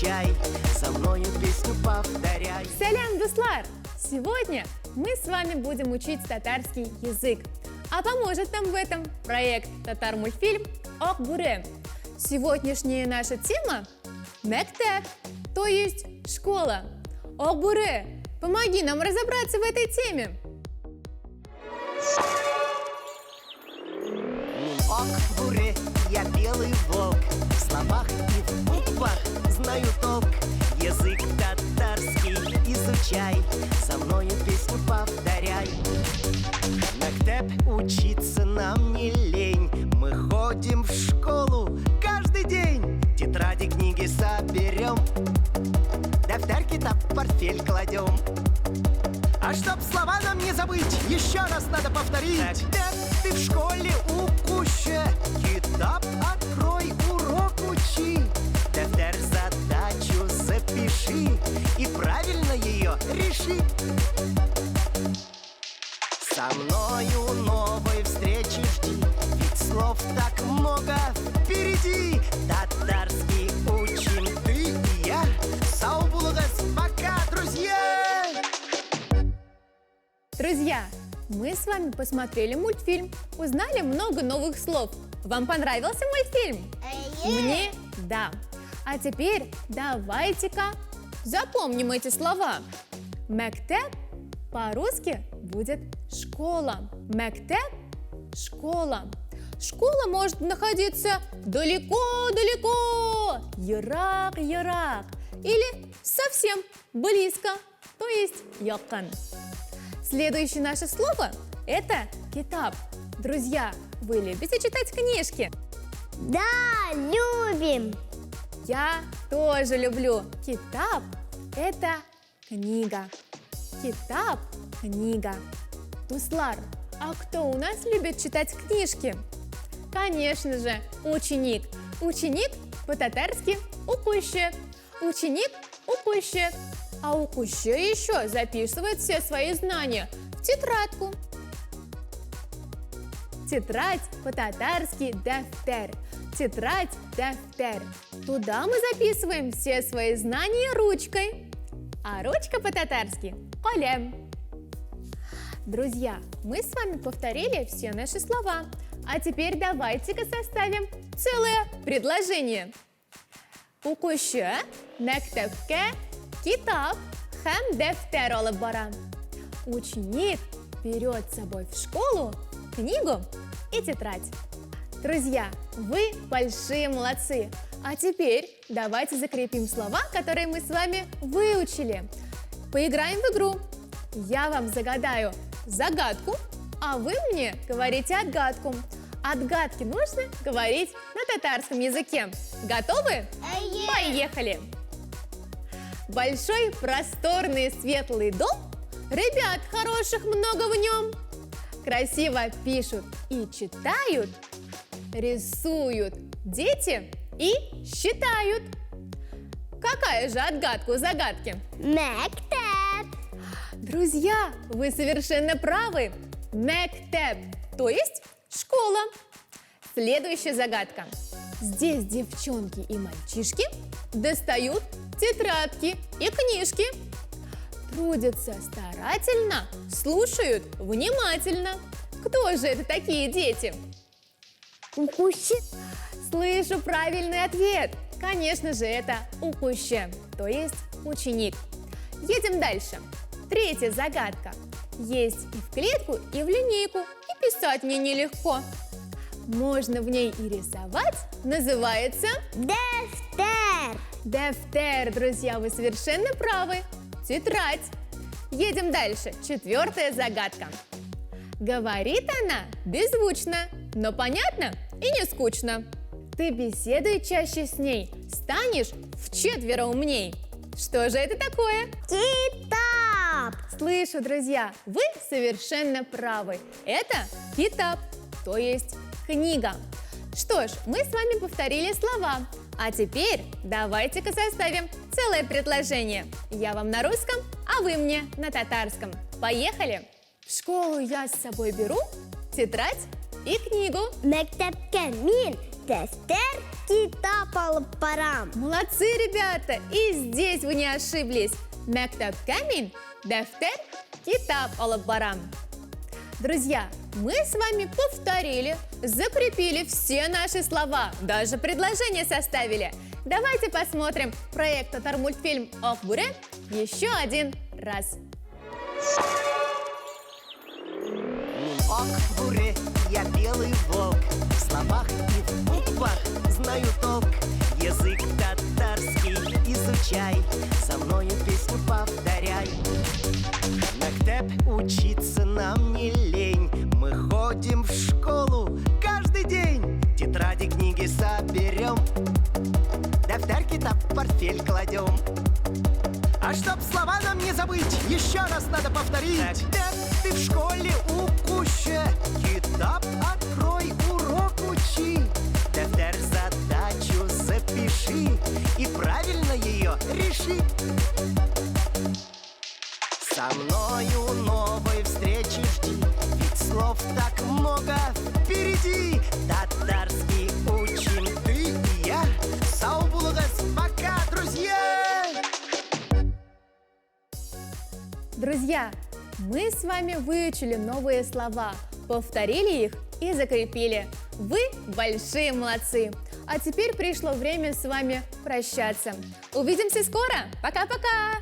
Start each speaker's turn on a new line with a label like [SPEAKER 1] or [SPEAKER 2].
[SPEAKER 1] изучай, со мною песню повторяй.
[SPEAKER 2] Салям, дуслар! Сегодня мы с вами будем учить татарский язык. А поможет нам в этом проект «Татар-мультфильм» «Ок Буре». Сегодняшняя наша тема – «Мектеп», то есть школа. Ок Буре, помоги нам разобраться в этой теме.
[SPEAKER 1] Ок Буре, я белый волк, в словах и в буквах знаю толк. Язык татарский изучай, со мною песню повторяй. Мектеп, учиться нам не лень, мы ходим в школу каждый день. Тетради, книги соберем, дафтар, китап, портфель кладем. А чтоб слова нам не забыть, еще раз надо повторить. Мектеп, ты в школе укуще, китап открой, урок учи. Дафтар, задачу запиши и правильно ее реши. Со мною новой встречи жди, ведь слов так много впереди. Татарский учим ты и я. Сау булыгыз, пока, друзья!
[SPEAKER 2] Друзья, мы с вами посмотрели мультфильм, узнали много новых слов. Вам понравился мультфильм? Мне – да. А теперь давайте-ка запомним эти слова. Мектеп по-русски будет школа. Мектеп – школа. Школа может находиться далеко-далеко, ярак-ярак, или совсем близко, то есть якан. Следующее наше слово – это китап. Друзья, вы любите читать книжки?
[SPEAKER 3] Да, любим.
[SPEAKER 2] Я тоже люблю. Китап – это книга. Китап – книга. Дуслар, а кто у нас любит читать книжки? Конечно же, ученик. Ученик по-татарски укуще. Ученик укуще. А укуще еще записывает все свои знания в тетрадку. Тетрадь по-татарски дафтар. Тетрадь дафтар. Туда мы записываем все свои знания ручкой. А ручка по-татарски колем. Друзья, мы с вами повторили все наши слова. А теперь давайте-ка составим целое предложение. Укуще, мектепке, китап, һәм дәфтәр алып бара. Ученик берет с собой в школу книгу и тетрадь. Друзья, вы большие молодцы! А теперь давайте закрепим слова, которые мы с вами выучили. Поиграем в игру. Я вам загадаю загадку, а вы мне говорите отгадку. Отгадки нужно говорить на татарском языке. Готовы? Поехали! Большой, просторный, светлый дом, ребят хороших много в нем. Красиво пишут и читают, рисуют дети и считают. Какая же отгадка у загадки?
[SPEAKER 3] Мектеп.
[SPEAKER 2] Друзья, вы совершенно правы. Мектеп, то есть школа. Следующая загадка. Здесь девчонки и мальчишки достают тетрадки и книжки. Трудятся старательно, слушают внимательно. Кто же это такие дети?
[SPEAKER 3] Укуще.
[SPEAKER 2] Слышу правильный ответ. Конечно же, это укуще, то есть ученик. Едем дальше. Третья загадка. Есть и в клетку, и в линейку, и писать мне нелегко. Можно в ней и рисовать, называется
[SPEAKER 3] Дафтар.
[SPEAKER 2] дафтар. Друзья, вы совершенно правы. Тетрадь. Едем дальше. Четвертая загадка. Говорит она беззвучно, но понятно и не скучно. Ты беседуй чаще с ней, станешь вчетверо умней. Что же это такое?
[SPEAKER 3] Китап.
[SPEAKER 2] Слышу, друзья, вы совершенно правы. Это китап, то есть книга. Что ж, мы с вами повторили слова. А теперь давайте-ка составим целое предложение. Я вам на русском, а вы мне на татарском. Поехали! В школу я с собой беру тетрадь и книгу.
[SPEAKER 3] Мектепке мин Дефтер, китап алып барам.
[SPEAKER 2] Молодцы, ребята! И здесь вы не ошиблись. Мектепке мин дефтер, китап алып барам. Друзья, мы с вами повторили, закрепили все наши слова, даже предложения составили. Давайте посмотрим проект Татармультфильм «Ох, буре» еще один раз.
[SPEAKER 1] Ок, буре, я белый волк. В словах и в буквах знаю толк. Язык татарский изучай, со мною песню повторяй. Мектеп учиться нам не лень. Мы ходим в школу каждый день. Тетради, книги соберем, дефтер, китап, портфель кладем. А чтоб слова нам не забыть, еще раз надо повторить. Мектеп, ты в школе укуще, китап открой, урок учи. Дефтер, задачу запиши и правильно ее реши. Со мною новой встречи жди, ведь слов так много впереди. Татарский учим ты и я. Сау булыгыз, пока, друзья!
[SPEAKER 2] Друзья, мы с вами выучили новые слова, повторили их и закрепили. Вы большие молодцы! А теперь пришло время с вами прощаться. Увидимся скоро! Пока-пока!